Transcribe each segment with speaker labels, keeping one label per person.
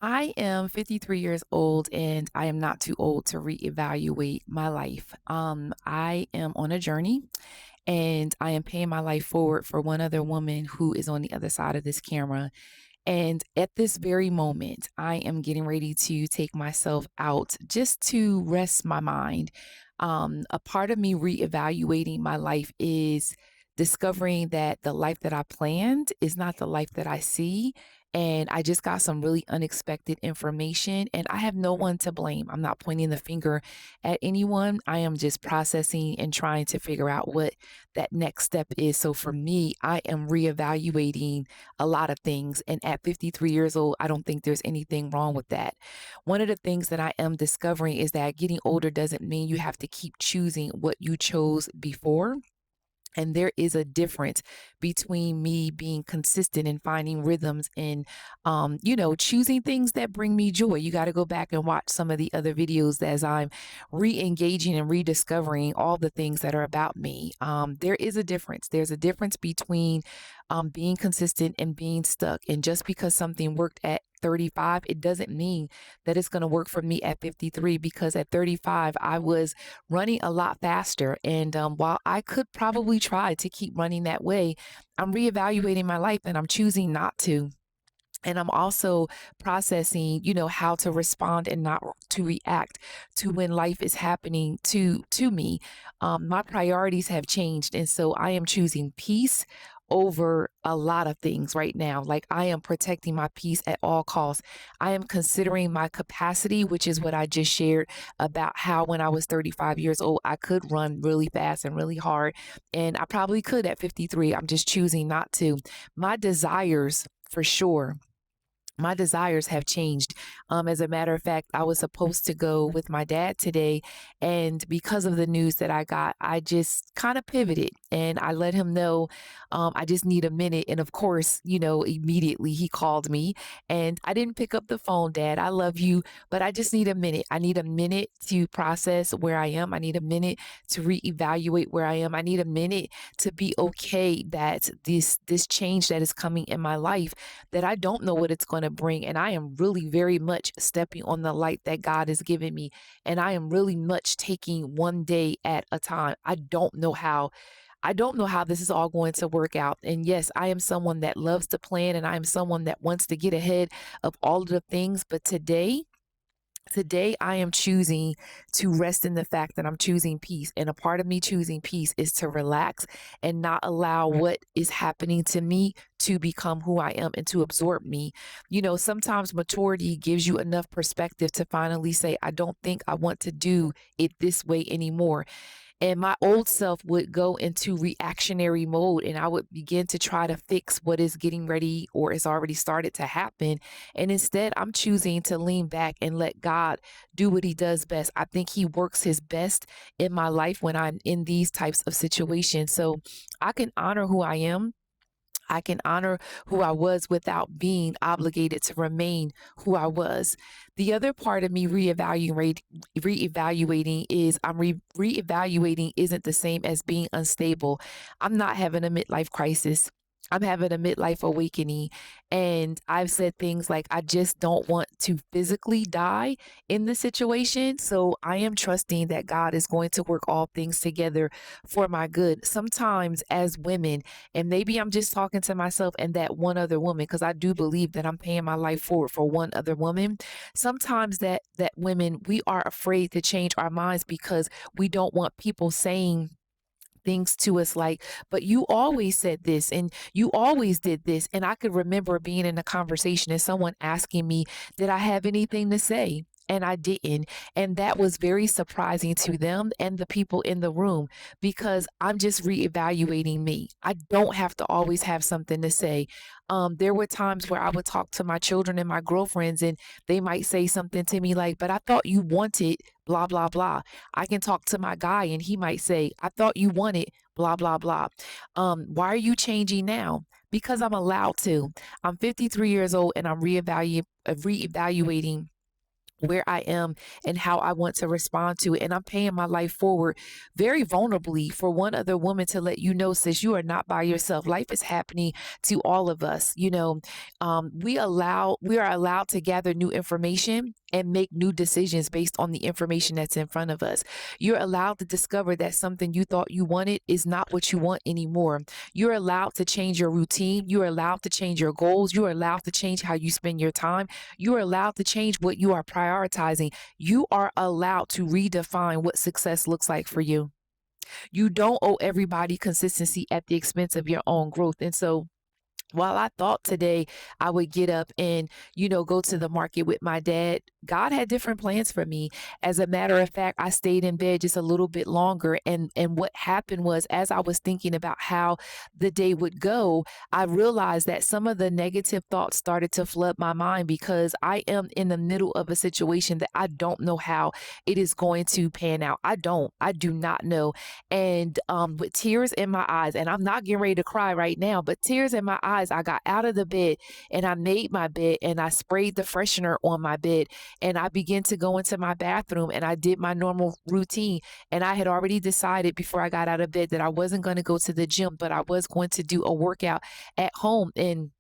Speaker 1: I am 53 years old and I am not too old to reevaluate my life. I am on a journey and I am paying my life forward for one other woman who is on the other side of this camera. And at this very moment, I am getting ready to take myself out just to rest my mind. A part of me reevaluating my life is discovering that the life that I planned is not the life that I see. And I just got some really unexpected information, and I have no one to blame. I'm not pointing the finger at anyone. I am just processing and trying to figure out what that next step is. So for me, I am reevaluating a lot of things. And at 53 years old, I don't think there's anything wrong with that. One of the things that I am discovering is that getting older doesn't mean you have to keep choosing what you chose before. And there is a difference between me being consistent and finding rhythms and, choosing things that bring me joy. You got to go back and watch some of the other videos as I'm re engaging and rediscovering all the things that are about me. There is a difference. There's a difference between being consistent and being stuck. And just because something worked at 35, it doesn't mean that it's going to work for me at 53 because at 35, I was running a lot faster. And while I could probably try to keep running that way, I'm reevaluating my life and I'm choosing not to. And I'm also processing, how to respond and not to react to when life is happening to me. My priorities have changed, and so I am choosing peace over a lot of things right now. Like I am protecting my peace at all costs. I am considering my capacity, which is what I just shared about how when I was 35 years old, I could run really fast and really hard, and I probably could at 53. I'm just choosing not to. My desires, for sure, my desires have changed. As a matter of fact, I was supposed to go with my dad today. And because of the news that I got, I just kind of pivoted and I let him know I just need a minute. And of course, immediately he called me and I didn't pick up the phone, Dad. I love you, but I just need a minute. I need a minute to process where I am. I need a minute to reevaluate where I am. I need a minute to be okay that this change that is coming in my life that I don't know what it's going to bring. And I am really very much stepping on the light that God has given me. And I am really much taking one day at a time. I don't know how this is all going to work out. And yes, I am someone that loves to plan and I am someone that wants to get ahead of all of the things. But today, I am choosing to rest in the fact that I'm choosing peace. And a part of me choosing peace is to relax and not allow what is happening to me to become who I am and to absorb me. Sometimes maturity gives you enough perspective to finally say, I don't think I want to do it this way anymore. And my old self would go into reactionary mode and I would begin to try to fix what is getting ready or has already started to happen. And instead, I'm choosing to lean back and let God do what he does best. I think he works his best in my life when I'm in these types of situations. So I can honor who I am. I can honor who I was without being obligated to remain who I was. The other part of me reevaluating is reevaluating isn't the same as being unstable. I'm not having a midlife crisis. I'm having a midlife awakening. And I've said things like, I just don't want to physically die in the situation. So I am trusting that God is going to work all things together for my good. Sometimes, as women, and maybe I'm just talking to myself and that one other woman, because I do believe that I'm paying my life forward for one other woman. Sometimes that women, we are afraid to change our minds because we don't want people saying things to us like, but you always said this and you always did this. And I could remember being in a conversation and someone asking me, did I have anything to say? And I didn't. And that was very surprising to them and the people in the room because I'm just reevaluating me. I don't have to always have something to say. There were times where I would talk to my children and my girlfriends, and they might say something to me like, but I thought you wanted blah, blah, blah. I can talk to my guy and he might say, I thought you wanted blah, blah, blah. Why are you changing now? Because I'm allowed to. I'm 53 years old and I'm reevaluating where I am and how I want to respond to it. And I'm paying my life forward very vulnerably for one other woman to let you know, sis, you are not by yourself. Life is happening to all of us. We are allowed to gather new information and make new decisions based on the information that's in front of us. You're allowed to discover that something you thought you wanted is not what you want anymore. You're allowed to change your routine. You're allowed to change your goals. You're allowed to change how you spend your time. You are allowed to change what you are prioritizing. You are allowed to redefine what success looks like for you. You don't owe everybody consistency at the expense of your own growth. And so, while I thought today I would get up and, go to the market with my dad, God had different plans for me. As a matter of fact, I stayed in bed just a little bit longer. And what happened was, as I was thinking about how the day would go, I realized that some of the negative thoughts started to flood my mind because I am in the middle of a situation that I don't know how it is going to pan out. I do not know. And with tears in my eyes, and I'm not getting ready to cry right now, but tears in my eyes, I got out of the bed and I made my bed and I sprayed the freshener on my bed and I began to go into my bathroom and I did my normal routine. And I had already decided before I got out of bed that I wasn't going to go to the gym, but I was going to do a workout at home. And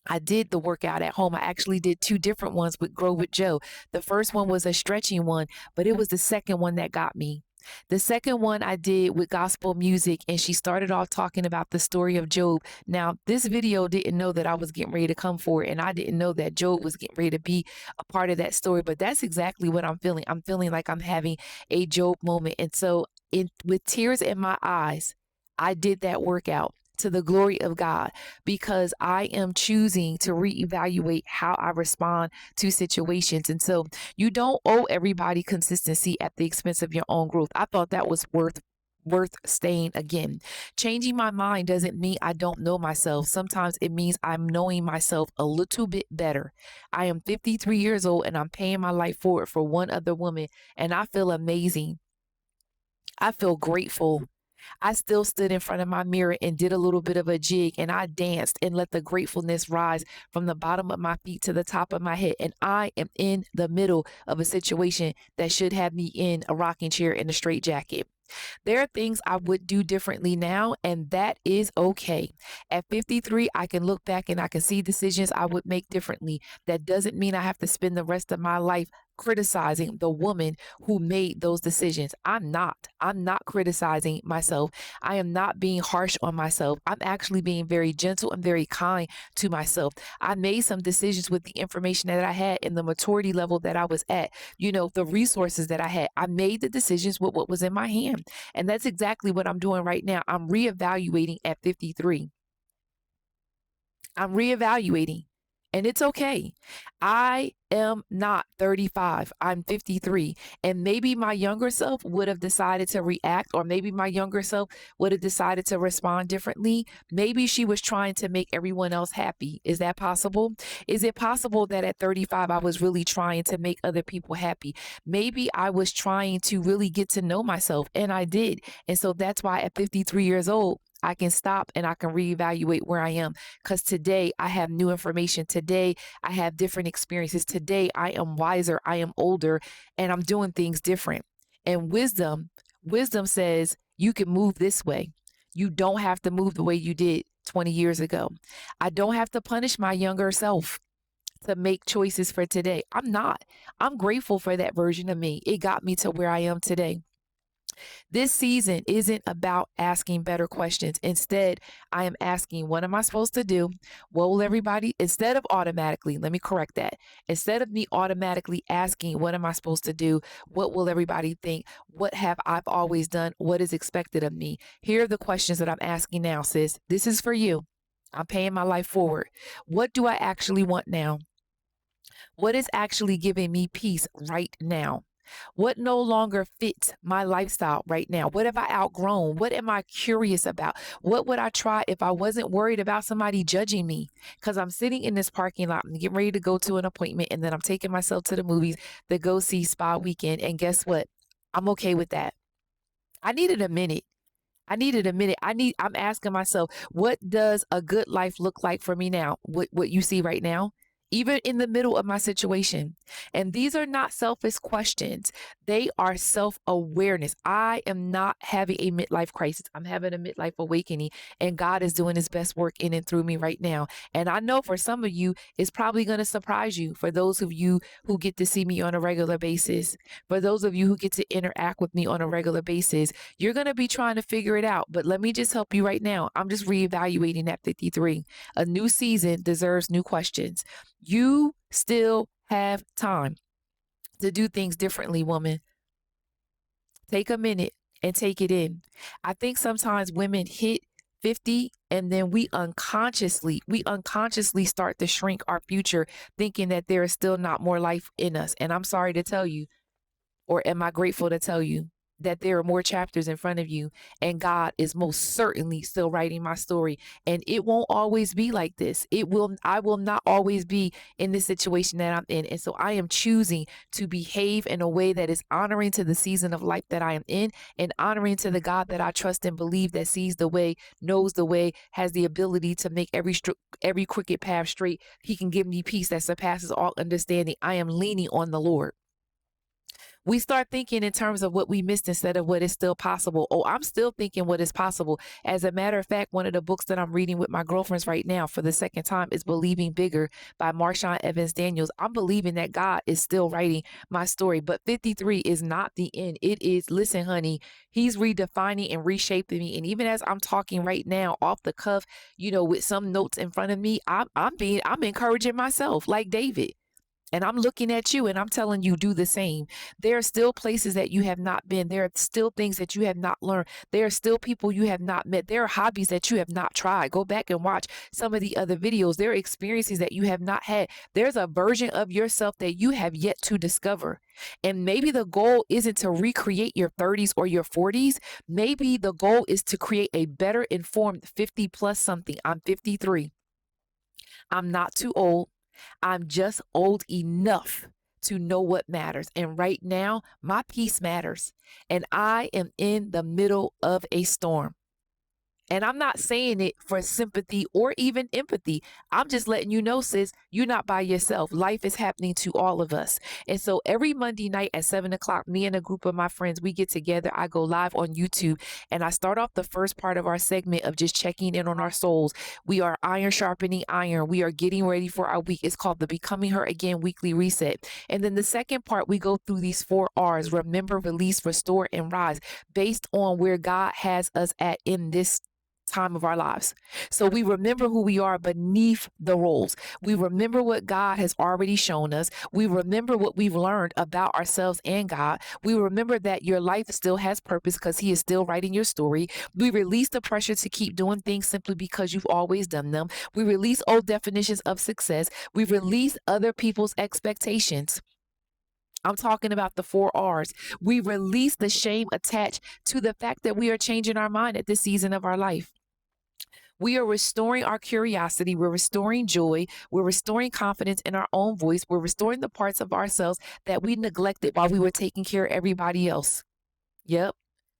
Speaker 1: I did the workout at home. I actually did two different ones with Grow with Joe. The first one was a stretching one, but it was the second one that got me. The second one I did with gospel music, and she started off talking about the story of Job. Now, this video didn't know that I was getting ready to come for it, and I didn't know that Job was getting ready to be a part of that story, but that's exactly what I'm feeling. I'm feeling like I'm having a Job moment. And so, with tears in my eyes, I did that workout to the glory of God because I am choosing to reevaluate how I respond to situations. And so you don't owe everybody consistency at the expense of your own growth. I thought that was worth staying again. Changing my mind doesn't mean I don't know myself. Sometimes it means I'm knowing myself a little bit better. I am 53 years old and I'm paying my life forward for one other woman, and I feel amazing. I feel grateful. I still stood in front of my mirror and did a little bit of a jig and I danced and let the gratefulness rise from the bottom of my feet to the top of my head. And I am in the middle of a situation that should have me in a rocking chair and a straight jacket. There are things I would do differently now, and that is okay. At 53, I can look back and I can see decisions I would make differently. That doesn't mean I have to spend the rest of my life criticizing the woman who made those decisions. I'm not. I'm not criticizing myself. I am not being harsh on myself. I'm actually being very gentle and very kind to myself. I made some decisions with the information that I had and the maturity level that I was at, the resources that I had. I made the decisions with what was in my hand. And that's exactly what I'm doing right now. I'm reevaluating at 53. I'm reevaluating. And it's okay. I am not 35. I'm 53. And maybe my younger self would have decided to react, or maybe my younger self would have decided to respond differently. Maybe she was trying to make everyone else happy. Is that possible? Is it possible that at 35, I was really trying to make other people happy? Maybe I was trying to really get to know myself, and I did. And so that's why at 53 years old, I can stop and I can reevaluate where I am, because today I have new information. Today I have different experiences. Today I am wiser, I am older, and I'm doing things different. And wisdom says you can move this way. You don't have to move the way you did 20 years ago. I don't have to punish my younger self to make choices for today. I'm not. I'm grateful for that version of me. It got me to where I am today. This season isn't about asking better questions. Instead, I am asking, what am I supposed to do? What will everybody, instead of automatically, let me correct that. Instead of me automatically asking, what am I supposed to do? What will everybody think? What have I always done? What is expected of me? Here are the questions that I'm asking now, sis. This is for you. I'm paying my life forward. What do I actually want now? What is actually giving me peace right now? What no longer fits my lifestyle right now? What have I outgrown? What am I curious about? What would I try if I wasn't worried about somebody judging me? Because I'm sitting in this parking lot and getting ready to go to an appointment, and then I'm taking myself to the movies to go see Spa Weekend. And guess what? I'm okay with that. I needed a minute. I'm asking myself, what does a good life look like for me now? What you see right now? even in the middle of my situation. And these are not selfish questions. They are self-awareness. I am not having a midlife crisis. I'm having a midlife awakening, and God is doing his best work in and through me right now. And I know for some of you, it's probably going to surprise you. For those of you who get to see me on a regular basis, for those of you who get to interact with me on a regular basis, you're going to be trying to figure it out. But let me just help you right now. I'm just reevaluating at 53. A new season deserves new questions. You still have time to do things differently, woman. Take a minute and take it in. I think sometimes women hit 50 and then we unconsciously start to shrink our future, thinking that there is still not more life in us. And I'm sorry to tell you, or am I grateful to tell you, that there are more chapters in front of you, and God is most certainly still writing my story. And it won't always be like this. I will not always be in this situation that I'm in. And so I am choosing to behave in a way that is honoring to the season of life that I am in, and honoring to the God that I trust and believe, that sees the way, knows the way, has the ability to make every crooked path straight. He can give me peace that surpasses all understanding. I am leaning on the Lord. We start thinking in terms of what we missed instead of what is still possible. Oh, I'm still thinking what is possible. As a matter of fact, one of the books that I'm reading with my girlfriends right now for the second time is Believing Bigger by Marshawn Evans Daniels. I'm believing that God is still writing my story, but 53 is not the end. It is, listen, honey, he's redefining and reshaping me. And even as I'm talking right now off the cuff, with some notes in front of me, I'm encouraging myself like David. And I'm looking at you and I'm telling you, do the same. There are still places that you have not been. There are still things that you have not learned. There are still people you have not met. There are hobbies that you have not tried. Go back and watch some of the other videos. There are experiences that you have not had. There's a version of yourself that you have yet to discover. And maybe the goal isn't to recreate your 30s or your 40s. Maybe the goal is to create a better informed 50 plus something. I'm 53. I'm not too old. I'm just old enough to know what matters. And right now, my peace matters. And I am in the middle of a storm. And I'm not saying it for sympathy or even empathy. I'm just letting you know, sis, you're not by yourself. Life is happening to all of us. And so every Monday night at 7 o'clock, me and a group of my friends, we get together. I go live on YouTube and I start off the first part of our segment of just checking in on our souls. We are iron sharpening iron. We are getting ready for our week. It's called the Becoming Her Again Weekly Reset. And then the second part, we go through these 4 R's: remember, release, restore, and rise, based on where God has us at in this time of our lives. So we remember who we are beneath the roles. We remember what God has already shown us. We remember what we've learned about ourselves and God. We remember that your life still has purpose because he is still writing your story. We release the pressure to keep doing things simply because you've always done them. We release old definitions of success. We release other people's expectations. I'm talking about the 4 R's. We release the shame attached to the fact that we are changing our mind at this season of our life. We are restoring our curiosity. We're restoring joy. We're restoring confidence in our own voice. We're restoring the parts of ourselves that we neglected while we were taking care of everybody else. Yep.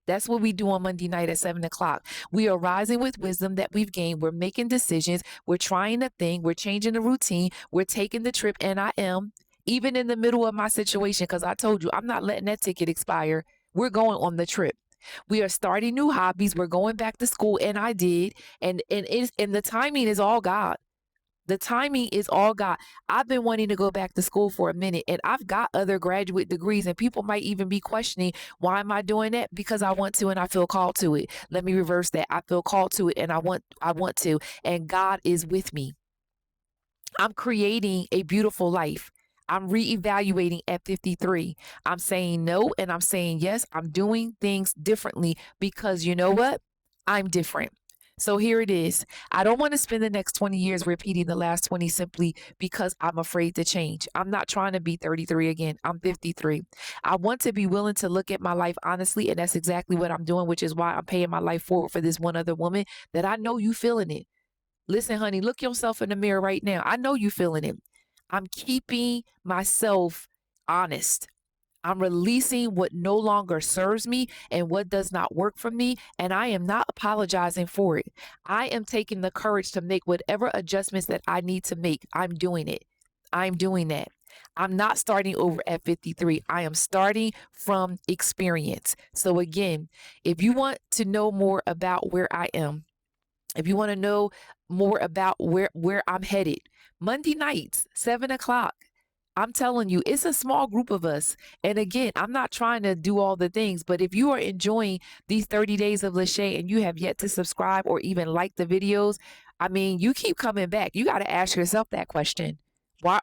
Speaker 1: That's what we do on Monday night at 7 o'clock. We are rising with wisdom that we've gained. We're making decisions. We're trying a thing. We're changing the routine. We're taking the trip. And I am, even in the middle of my situation, because I told you, I'm not letting that ticket expire. We're going on the trip. We are starting new hobbies. We're going back to school, and I did. And the timing is all God. The timing is all God. I've been wanting to go back to school for a minute, and I've got other graduate degrees, and people might even be questioning, why am I doing that? Because I want to and I feel called to it. Let me reverse that. I feel called to it and I want to, and God is with me. I'm creating a beautiful life. I'm reevaluating at 53. I'm saying no and I'm saying yes. I'm doing things differently because you know what? I'm different. So here it is. I don't want to spend the next 20 years repeating the last 20 simply because I'm afraid to change. I'm not trying to be 33 again. I'm 53. I want to be willing to look at my life honestly, and that's exactly what I'm doing, which is why I'm paying my life forward for this one other woman that I know you feeling it. Listen, honey, look yourself in the mirror right now. I know you feeling it. I'm keeping myself honest. I'm releasing what no longer serves me and what does not work for me, and I am not apologizing for it. I am taking the courage to make whatever adjustments that I need to make. I'm doing it. I'm doing that. I'm not starting over at 53. I am starting from experience. So, again, if you want to know more about where I am, if you want to know more about where I'm headed, Monday nights, 7 o'clock. I'm telling you, it's a small group of us. And again, I'm not trying to do all the things, but if you are enjoying these 30 days of Lashay and you have yet to subscribe or even like the videos, I mean, you keep coming back. You got to ask yourself that question.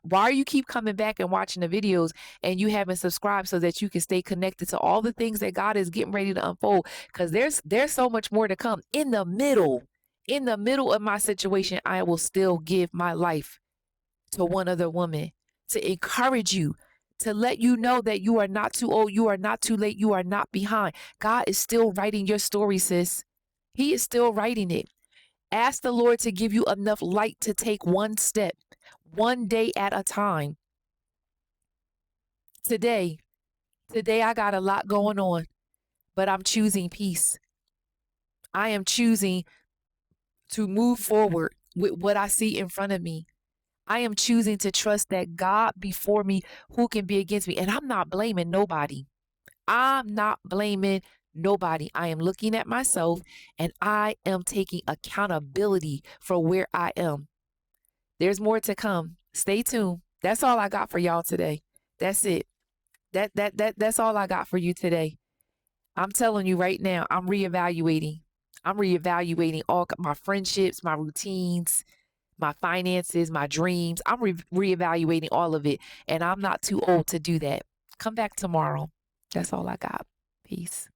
Speaker 1: Why you keep coming back and watching the videos and you haven't subscribed so that you can stay connected to all the things that God is getting ready to unfold? Because there's so much more to come in the middle. In the middle of my situation, I will still give my life to one other woman to encourage you, to let you know that you are not too old, you are not too late, you are not behind. God is still writing your story, sis. He is still writing it. Ask the Lord to give you enough light to take one step, one day at a time. Today, today I got a lot going on, but I'm choosing peace. I am choosing to move forward with what I see in front of me. I am choosing to trust that God before me, who can be against me? And I'm not blaming nobody. I'm not blaming nobody. I am looking at myself and I am taking accountability for where I am. There's more to come. Stay tuned. That's all I got for y'all today. That's it. That's all I got for you today. I'm telling you right now, I'm reevaluating. I'm reevaluating all my friendships, my routines, my finances, my dreams. I'm reevaluating all of it. And I'm not too old to do that. Come back tomorrow. That's all I got. Peace.